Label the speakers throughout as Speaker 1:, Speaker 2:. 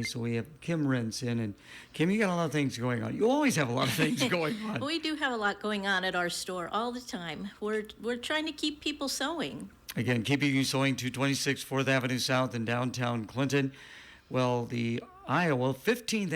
Speaker 1: So we have Kim Rentz in, and Kim, you got a lot of things going on. You always have a lot of things going on.
Speaker 2: We do have a lot going on at our store all the time. We're trying to keep people sewing.
Speaker 1: Again, keeping you sewing, 226 4th Avenue South in downtown Clinton. Well, the Iowa 15th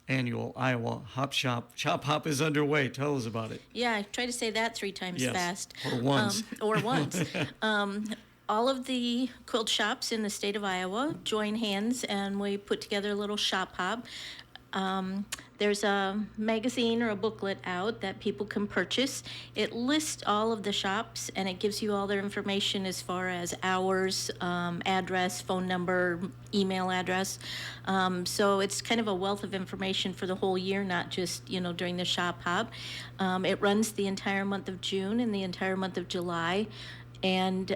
Speaker 1: annual Iowa Shop Hop is underway. Tell us about it.
Speaker 2: Yeah, I try to say that 3 times fast.
Speaker 1: Or once.
Speaker 2: Or once. All of the quilt shops in the state of Iowa join hands, and we put together a little shop hop. There's a magazine or a booklet out that people can purchase. It lists all of the shops, and it gives you all their information as far as hours, address, phone number, email address. So it's kind of a wealth of information for the whole year, not just, during the shop hop. It runs the entire month of June and the entire month of July. And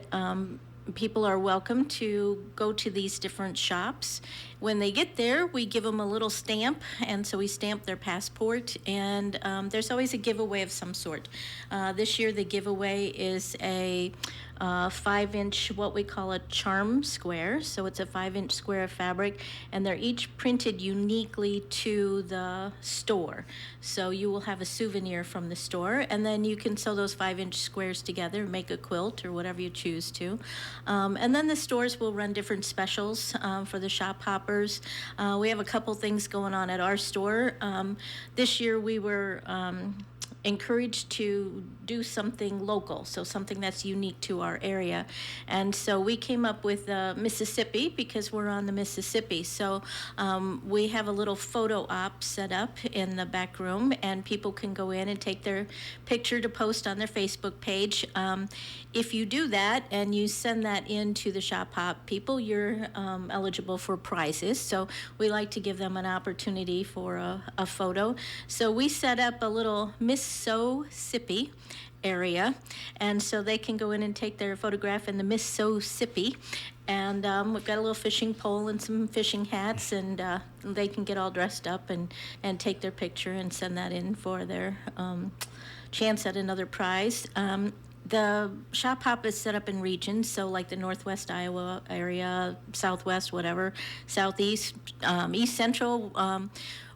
Speaker 2: people are welcome to go to these different shops. When they get there, we give them a little stamp, and so we stamp their passport, and there's always a giveaway of some sort. This year, the giveaway is a 5-inch, what we call a charm square. So it's a 5-inch square of fabric, and they're each printed uniquely to the store. So you will have a souvenir from the store, and then you can sew those 5-inch squares together, make a quilt or whatever you choose to. And then the stores will run different specials for the shop hoppers. We have a couple things going on at our store. This year we were encouraged to do something local, so something that's unique to our area. And so we came up with Mississippi, because we're on the Mississippi. So we have a little photo op set up in the back room, and people can go in and take their picture to post on their Facebook page. If you do that and you send that in to the shop hop people, you're eligible for prizes. So we like to give them an opportunity for a photo. So we set up a little Mississippi area, and so they can go in and take their photograph in the Mississippi. And we've got a little fishing pole and some fishing hats, and they can get all dressed up and take their picture and send that in for their chance at another prize. The shop hop is set up in regions, so like the Northwest Iowa area, Southwest, whatever, Southeast, East Central,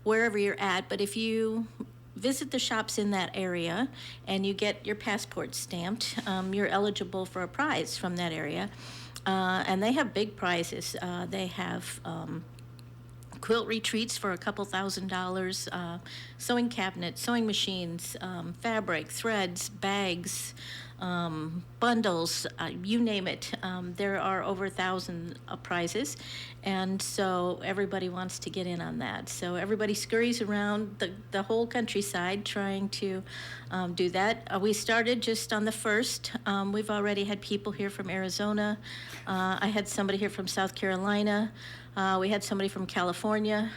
Speaker 2: wherever you're at. But if you visit the shops in that area and you get your passport stamped, you're eligible for a prize from that area. And they have big prizes. They have quilt retreats for a couple $1,000, sewing cabinets, sewing machines, fabric, threads, bags, bundles, you name it. There are over 1,000 prizes, and so everybody wants to get in on that. So everybody scurries around the whole countryside trying to do that. We started just on the 1st. We've already had people here from Arizona. I had somebody here from South Carolina. We had somebody from California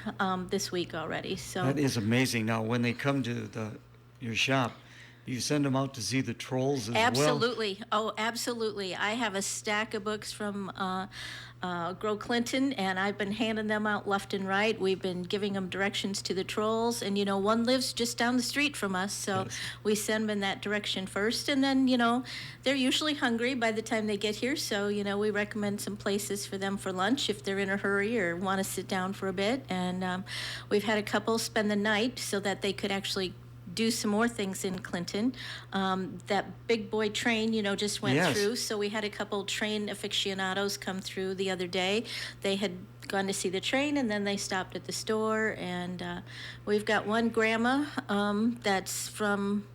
Speaker 2: this week already. So
Speaker 1: that is amazing. Now, when they come to your shop, you send them out to see the trolls as
Speaker 2: absolutely. Well? Oh, absolutely. I have a stack of books from Grow Clinton, and I've been handing them out left and right. We've been giving them directions to the trolls, and, one lives just down the street from us, so yes. We send them in that direction first, and then, they're usually hungry by the time they get here, so, we recommend some places for them for lunch if they're in a hurry or want to sit down for a bit, and we've had a couple spend the night so that they could actually do some more things in Clinton. That big boy train, just went
Speaker 1: yes.
Speaker 2: through. So we had a couple train aficionados come through the other day. They had gone to see the train, and then they stopped at the store. And we've got one grandma that's from,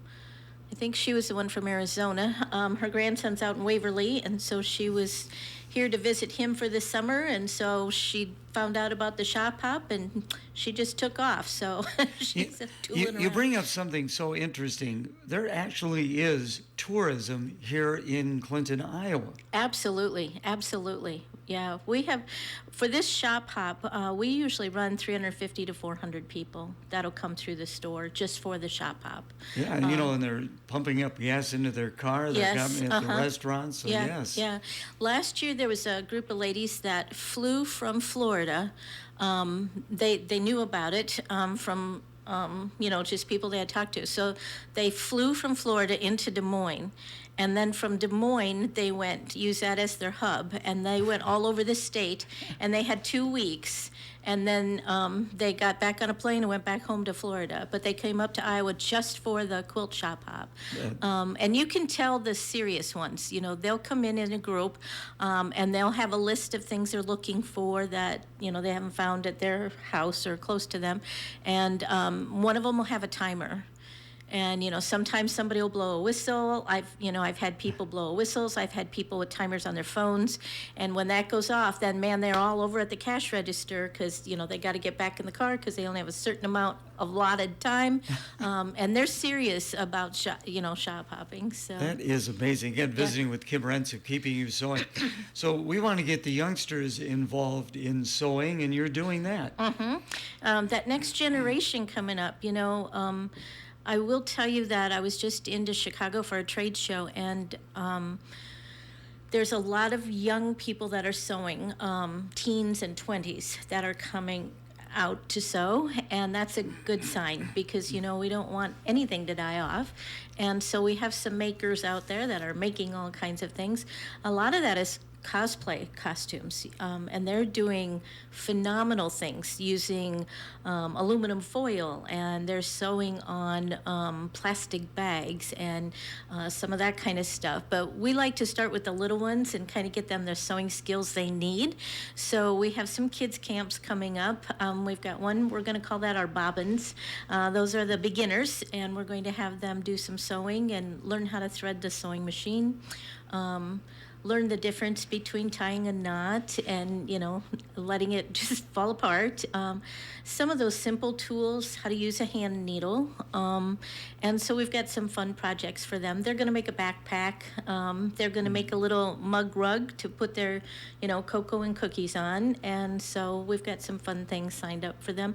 Speaker 2: I think she was the one from Arizona. Her grandson's out in Waverly, and so she was here to visit him for the summer, and so she found out about the shop hop, and she just took off. So she's tooling around.
Speaker 1: You bring up something so interesting. There actually is tourism here in Clinton, Iowa.
Speaker 2: Absolutely. Yeah, we have, for this shop hop, we usually run 350 to 400 people that'll come through the store just for the shop hop.
Speaker 1: Yeah, and and they're pumping up gas into their car. They're coming at the restaurants. So
Speaker 2: yeah,
Speaker 1: yes.
Speaker 2: Yeah. Last year there was a group of ladies that flew from Florida. They knew about it from just people they had talked to. So they flew from Florida into Des Moines, and then from Des Moines they went, use that as their hub, and they went all over the state, and they had 2 weeks. and then they got back on a plane and went back home to Florida. But they came up to Iowa just for the quilt shop hop. And you can tell the serious ones. They'll come in a group, and they'll have a list of things they're looking for that they haven't found at their house or close to them, and one of them will have a timer. And sometimes somebody will blow a whistle. I've had people blow whistles. I've had people with timers on their phones, and when that goes off, then man, they're all over at the cash register because they got to get back in the car because they only have a certain amount of allotted time, and they're serious about shop hopping. So
Speaker 1: that is amazing. Again, visiting with Kim Rentz of Keeping You Sewing. So we want to get the youngsters involved in sewing, and you're doing that.
Speaker 2: That next generation coming up, I will tell you that I was just into Chicago for a trade show, and there's a lot of young people that are sewing, teens and 20s, that are coming out to sew, and that's a good sign because we don't want anything to die off. And so we have some makers out there that are making all kinds of things. A lot of that is cosplay costumes, and they're doing phenomenal things using aluminum foil, and they're sewing on plastic bags and some of that kind of stuff. But we like to start with the little ones and kind of get them the sewing skills they need. So we have some kids camps coming up. We've got one, we're going to call that our bobbins. Those are the beginners, and we're going to have them do some sewing and learn how to thread the sewing machine. Learn the difference between tying a knot and letting it just fall apart. Some of those simple tools, how to use a hand needle, and so we've got some fun projects for them. They're going to make a backpack. They're going to make a little mug rug to put their cocoa and cookies on, and so we've got some fun things signed up for them.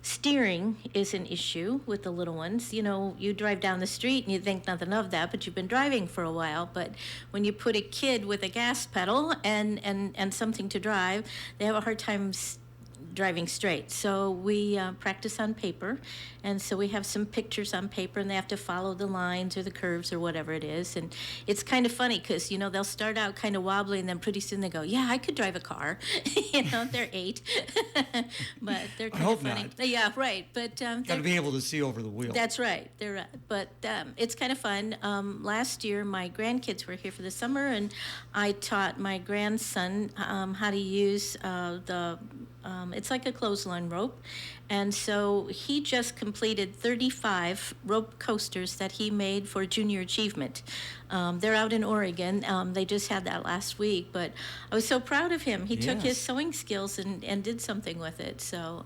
Speaker 2: Steering is an issue with the little ones. You drive down the street and you think nothing of that, but you've been driving for a while. But when you put a kid with a gas pedal and something to drive, they have a hard time driving straight. So we practice on paper, and so we have some pictures on paper, and they have to follow the lines or the curves or whatever it is. And it's kind of funny because they'll start out kind of wobbly, and then pretty soon they go, yeah, I could drive a car. They're 8. But they're kind of funny.
Speaker 1: Not.
Speaker 2: Yeah, right. But
Speaker 1: got to be able to see over the wheel.
Speaker 2: That's right. They're right. But it's kind of fun. Last year my grandkids were here for the summer, and I taught my grandson how to use it's like a clothesline rope. And so he just completed 35 rope coasters that he made for junior achievement. They're out in Oregon. They just had that last week, but I was so proud of him. He took his sewing skills and did something with it. So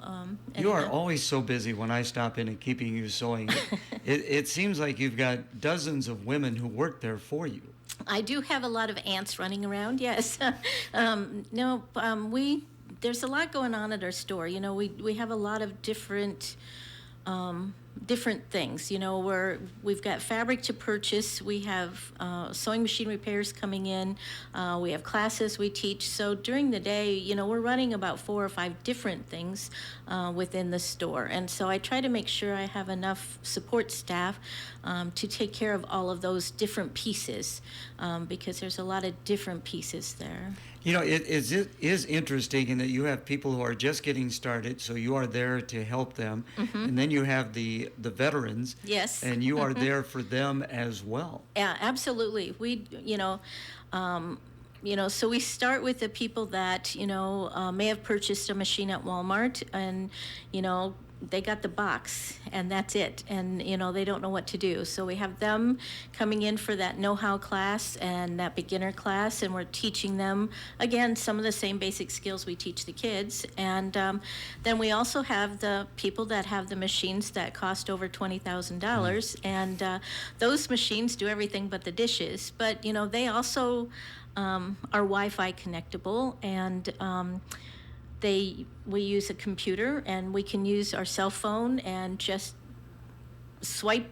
Speaker 1: you are always so busy when I stop in and Keeping You Sewing. It seems like you've got dozens of women who work there for you.
Speaker 2: I do have a lot of ants running around, yes. There's a lot going on at our store. We have a lot of different things. Where we've got fabric to purchase. We have sewing machine repairs coming in. We have classes we teach. So during the day, we're running about 4 or 5 different things within the store. And so I try to make sure I have enough support staff to take care of all of those different pieces because there's a lot of different pieces there.
Speaker 1: It is interesting in that you have people who are just getting started, so you are there to help them, and then you have the veterans,
Speaker 2: yes,
Speaker 1: and you are there for them as well.
Speaker 2: Yeah, absolutely. We, so we start with the people that may have purchased a machine at Walmart, and they got the box and that's it, and they don't know what to do. So we have them coming in for that know-how class and that beginner class, and we're teaching them again some of the same basic skills we teach the kids. And then we also have the people that have the machines that cost over $20,000, and those machines do everything but the dishes, but they also are Wi-Fi connectable, and we use a computer, and we can use our cell phone and just swipe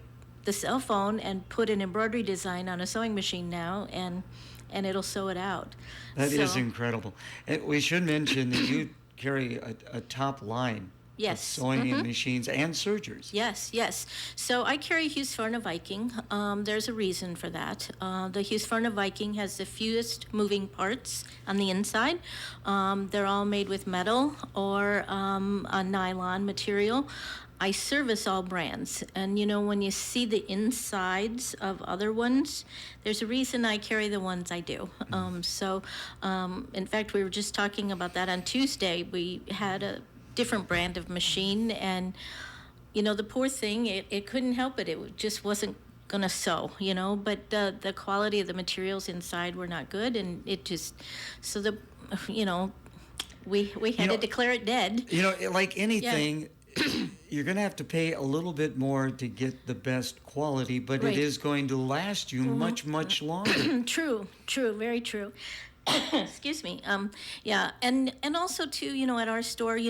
Speaker 2: the cell phone and put an embroidery design on a sewing machine now, and it'll sew it out.
Speaker 1: That is incredible. And we should mention that you carry a top line
Speaker 2: Yes.
Speaker 1: sewing machines and sergers.
Speaker 2: Yes, yes. So I carry Husqvarna Viking. There's a reason for that. The Husqvarna Viking has the fewest moving parts on the inside. They're all made with metal or a nylon material. I service all brands, and when you see the insides of other ones, there's a reason I carry the ones I do. In fact, we were just talking about that on Tuesday. We had a different brand of machine, and the poor thing, it couldn't help it. It just wasn't gonna sew, but the quality of the materials inside were not good, and it just we had to declare it dead.
Speaker 1: Like anything. You're going to have to pay a little bit more to get the best quality, but
Speaker 2: Right.
Speaker 1: it is going to last you much, much longer.
Speaker 2: True, very true. Excuse me. Yeah, and also too, at our store,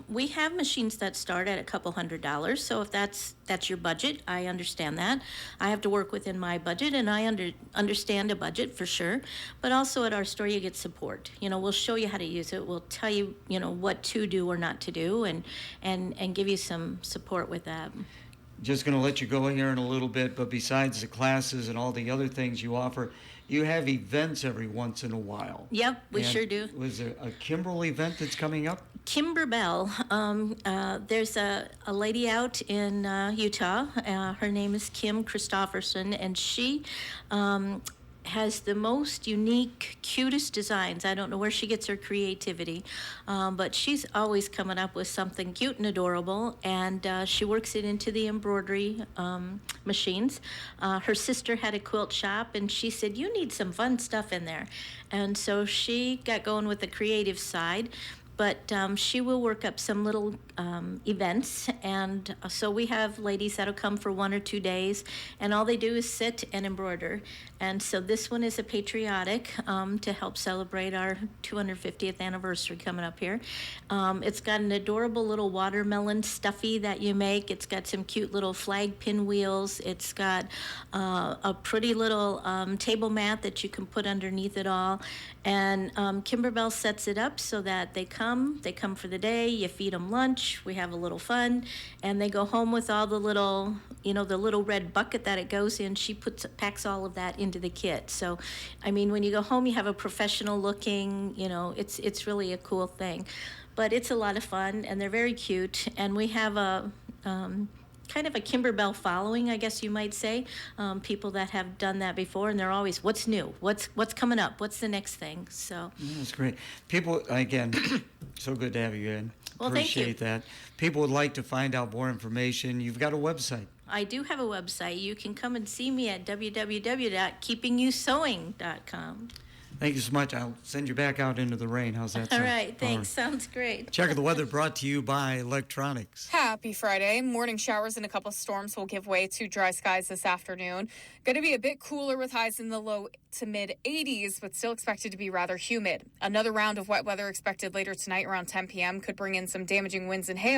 Speaker 2: we have machines that start at a couple $100. So if that's your budget, I understand that. I have to work within my budget, and I understand a budget for sure. But also at our store, you get support. We'll show you how to use it. We'll tell you, what to do or not to do, and give you some support with that.
Speaker 1: Just going to let you go here in a little bit, but besides the classes and all the other things you offer, you have events every once in a while.
Speaker 2: Yep, we
Speaker 1: And
Speaker 2: sure do.
Speaker 1: Was there a Kimberly event that's coming up?
Speaker 2: Kimberbell. There's a lady out in Utah. Her name is Kim Christofferson, and she has the most unique, cutest designs. I don't know where she gets her creativity, but she's always coming up with something cute and adorable, and she works it into the embroidery machines. Her sister had a quilt shop, and she said, you need some fun stuff in there. And so she got going with the creative side. But she will work up some little events, and so we have ladies that'll come for 1 or 2 days, and all they do is sit and embroider. And so this one is a patriotic to help celebrate our 250th anniversary coming up here. It's got an adorable little watermelon stuffy that you make. It's got some cute little flag pinwheels. It's got a pretty little table mat that you can put underneath it all. And Kimberbell sets it up so that they come for the day, you feed them lunch, we have a little fun, and they go home with all the little, the little red bucket that it goes in. She packs all of that into the kit. So, I mean, when you go home, you have a professional looking, it's really a cool thing. But it's a lot of fun, and they're very cute, and we have a kind of a Kimberbell following, I guess you might say. People that have done that before, and they're always, what's new? What's coming up? What's the next thing? So
Speaker 1: That's great. People, again, so good to have you in.
Speaker 2: Well, thank you.
Speaker 1: Appreciate that. People would like to find out more information. You've got a website.
Speaker 2: I do have a website. You can come and see me at www.keepingyouSewing.com.
Speaker 1: Thank you so much. I'll send you back out into the rain. How's that
Speaker 2: All
Speaker 1: sound?
Speaker 2: right, thanks. Sounds great.
Speaker 1: Check of the weather brought to you by Electronics.
Speaker 3: Happy Friday. Morning showers and a couple storms will give way to dry skies this afternoon. Going to be a bit cooler with highs in the low to mid 80s, but still expected to be rather humid. Another round of wet weather expected later tonight around 10 p.m. could bring in some damaging winds and hail.